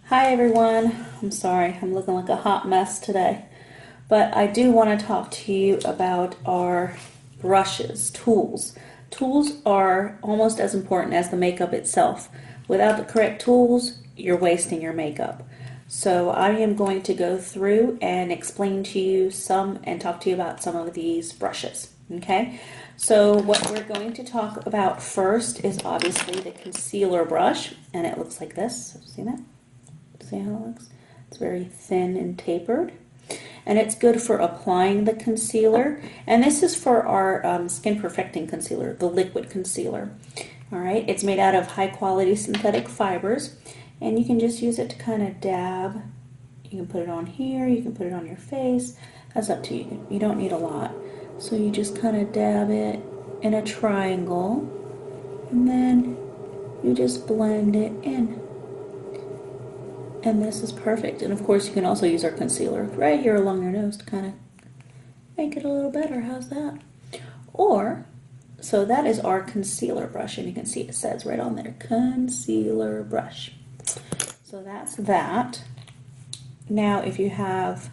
Hi everyone. I'm sorry, I'm looking like a hot mess today. But I do want to talk to you about our brushes, tools. Tools are almost as important as the makeup itself. Without the correct tools, you're wasting your makeup. So I am going to go through and explain to you some and talk to you about some of these brushes. Okay? So what we're going to talk about first is obviously the concealer brush, and it looks like this. See that? See how it looks? It's very thin and tapered. And it's good for applying the concealer. And this is for our skin perfecting concealer, the liquid concealer. All right, it's made out of high quality synthetic fibers. And you can just use it to kind of dab. You can put it on here, you can put it on your face. That's up to you. You don't need a lot. So you just kind of dab it in a triangle. And then you just blend it in. And this is perfect. And of course, you can also use our concealer right here along your nose to kind of make it a little better. How's that? Or, so that is our concealer brush. And you can see it says right on there, concealer brush. So that's that. Now, if you have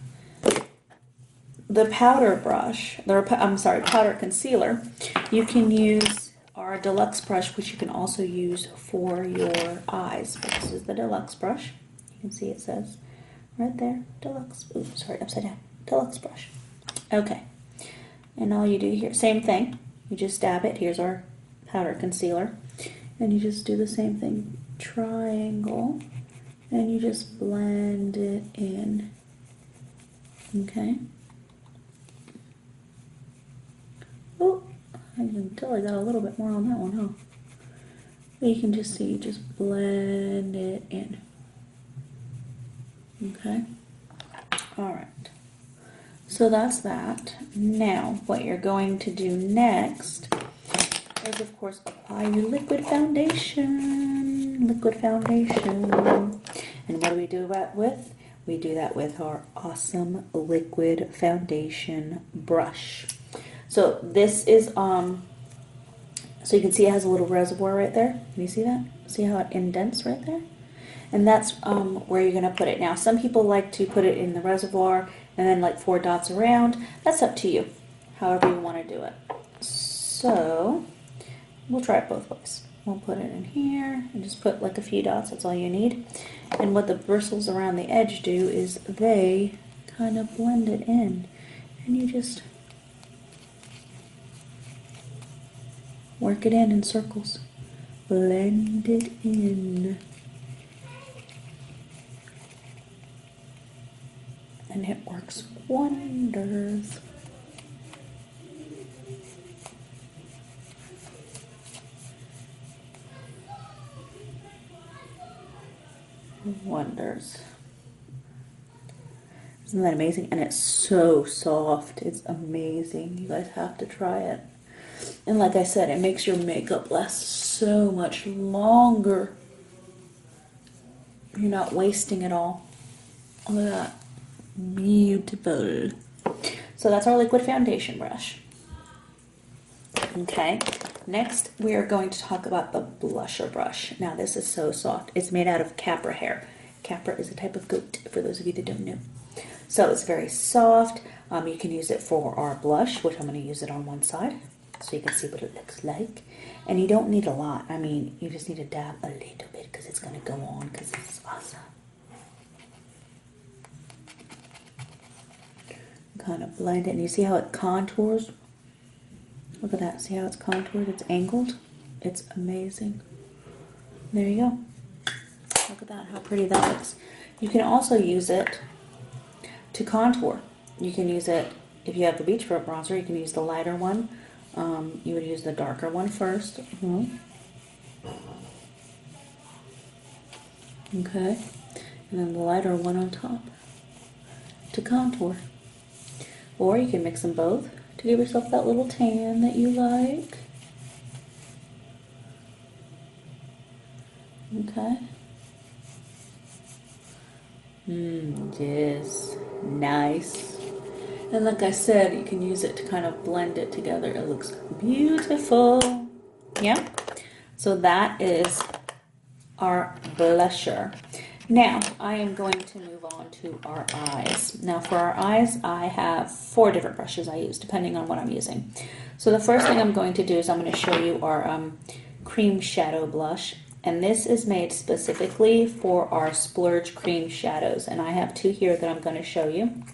the powder brush, powder concealer, you can use our deluxe brush, which you can also use for your eyes. But this is the deluxe brush. You can see it says right there, deluxe. Oops, sorry, upside down. Deluxe brush. Okay. And all you do here, same thing. You just dab it. Here's our powder concealer. And you just do the same thing. Triangle. And you just blend it in. Okay. Oh, I can tell I got a little bit more on that one, huh? But you can just see, you just blend it in. Okay. All right. So that's that. Now, what you're going to do next is, of course, apply your liquid foundation. Liquid foundation. And what do we do that with? We do that with our awesome liquid foundation brush. So this is, so you can see it has a little reservoir right there. Can you see that? See how it indents right there? And that's where you're going to put it. Now, some people like to put it in the reservoir and then like 4 dots around. That's up to you, however you want to do it. So, we'll try it both ways. We'll put it in here and just put like a few dots. That's all you need. And what the bristles around the edge do is they kind of blend it in. And you just work it in circles. Blend it in. And it works wonders. Wonders. Isn't that amazing? And it's so soft. It's amazing. You guys have to try it. And like I said, it makes your makeup last so much longer. You're not wasting it all. Look at that. Beautiful. So that's our liquid foundation brush. Okay. Next, we are going to talk about the blusher brush. Now, this is so soft. It's made out of capra hair. Capra is a type of goat, for those of you that don't know. So it's very soft. You can use it for our blush, which I'm going to use it on one side so you can see what it looks like. And you don't need a lot. I mean, you just need to dab a little bit because it's going to go on because it's awesome. Kind of blend it, and you see how it contours? Look at that. See how it's contoured? It's angled. It's amazing. There you go. Look at that, how pretty that looks. You can also use it to contour. You can use it, if you have the beachfront bronzer, you can use the lighter one. You would use the darker one first. Okay. And then the lighter one on top to contour. Or you can mix them both to give yourself that little tan that you like. Okay. Yes. Nice. And like I said, you can use it to kind of blend it together. It looks beautiful. Yeah? So that is our blusher. Now, I am going to move on to our eyes. Now, for our eyes, I have 4 different brushes I use, depending on what I'm using. So the first thing I'm going to do is I'm going to show you our cream shadow blush. And this is made specifically for our splurge cream shadows. And I have 2 here that I'm going to show you.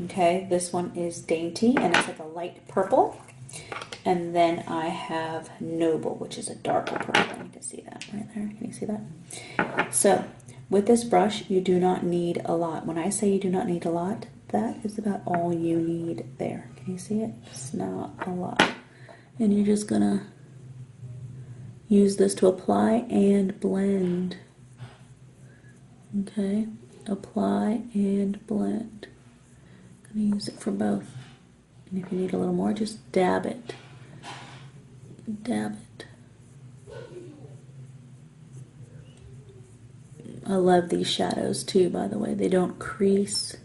Okay, this one is Dainty, and it's like a light purple. And then I have Noble, which is a darker purple. You can see that right there. Can you see that? So with this brush, you do not need a lot. When I say you do not need a lot, that is about all you need there. Can you see it? It's not a lot. And you're just gonna use this to apply and blend. Okay, apply and blend. I'm gonna use it for both. And if you need a little more, just dab it. Dab it. I love these shadows too, by the way. They don't crease.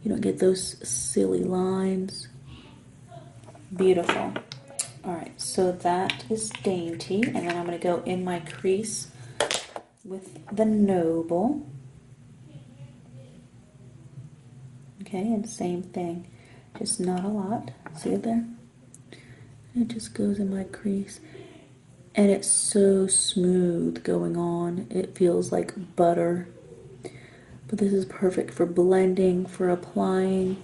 You don't get those silly lines. Beautiful. Alright, so that is Dainty. And then I'm going to go in my crease with the Noble. Okay, and same thing. Just not a lot. See it there? It just goes in my crease. And it's so smooth going on. It feels like butter. But this is perfect for blending, for applying.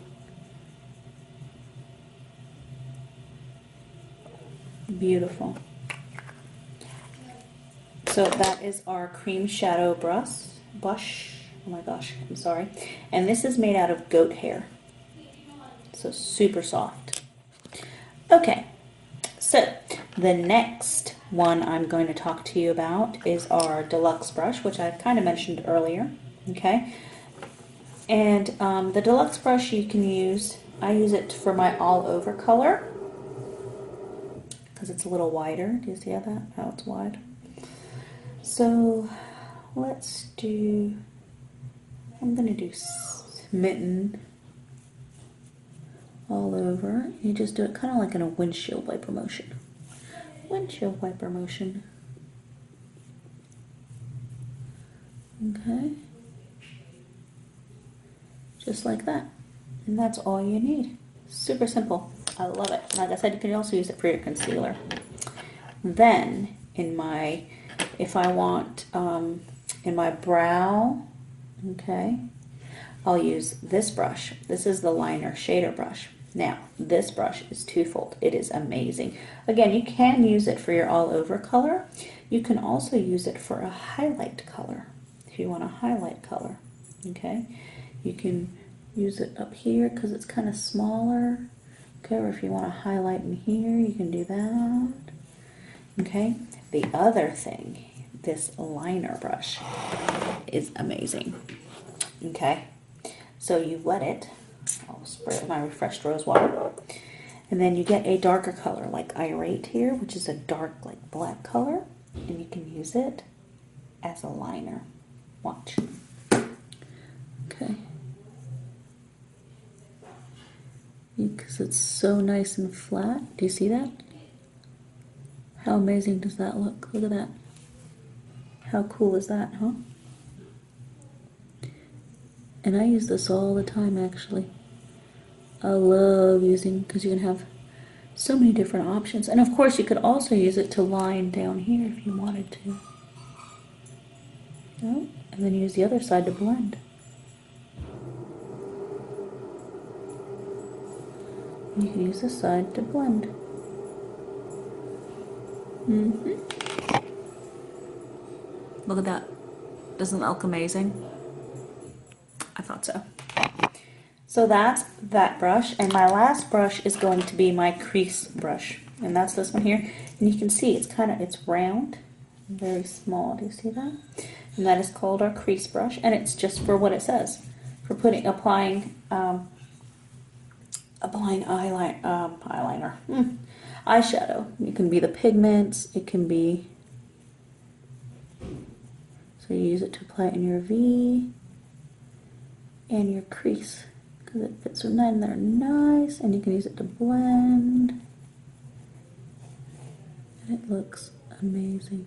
Beautiful. So that is our cream shadow blush. Oh my gosh, I'm sorry. And this is made out of goat hair. So super soft. Okay, so the next one I'm going to talk to you about is our deluxe brush, which I kind of mentioned earlier. Okay, and the deluxe brush you can use, I use it for my all over color because it's a little wider. Do you see how it's wide? So let's do, I'm going to do Smitten all over. You just do it kind of like in a windshield wiper motion. Windshield wiper motion. Okay. Just like that. And that's all you need. Super simple. I love it. Like I said, you can also use it for your concealer. Then, if I want, in my brow, okay, I'll use this brush. This is the liner shader brush. Now, this brush is twofold. It is amazing. Again, you can use it for your all over color. You can also use it for a highlight color. If you want a highlight color, okay, you can use it up here because it's kind of smaller. Okay, or if you want to highlight in here, you can do that. Okay, the other thing, this liner brush is amazing. Okay, so you wet it. I'll spray it with my refreshed rose water. And then you get a darker color like Irate here, which is a dark like black color. And you can use it as a liner. Watch. Okay. Because it's so nice and flat. Do you see that? How amazing does that look? Look at that. How cool is that, huh? And I use this all the time, actually. I love using, because you can have so many different options. And of course, you could also use it to line down here if you wanted to. Oh, and then use the other side to blend. And you can use this side to blend. Look at that. Doesn't that look amazing? I thought so. So that's that brush, and my last brush is going to be my crease brush, and that's this one here. And you can see it's round, very small. Do you see that? And that is called our crease brush, and it's just for what it says, for applying eyeshadow. It can be the pigments. It can be. So you use it to apply it in your V and your crease. Because it fits in there nice, and you can use it to blend. And it looks amazing.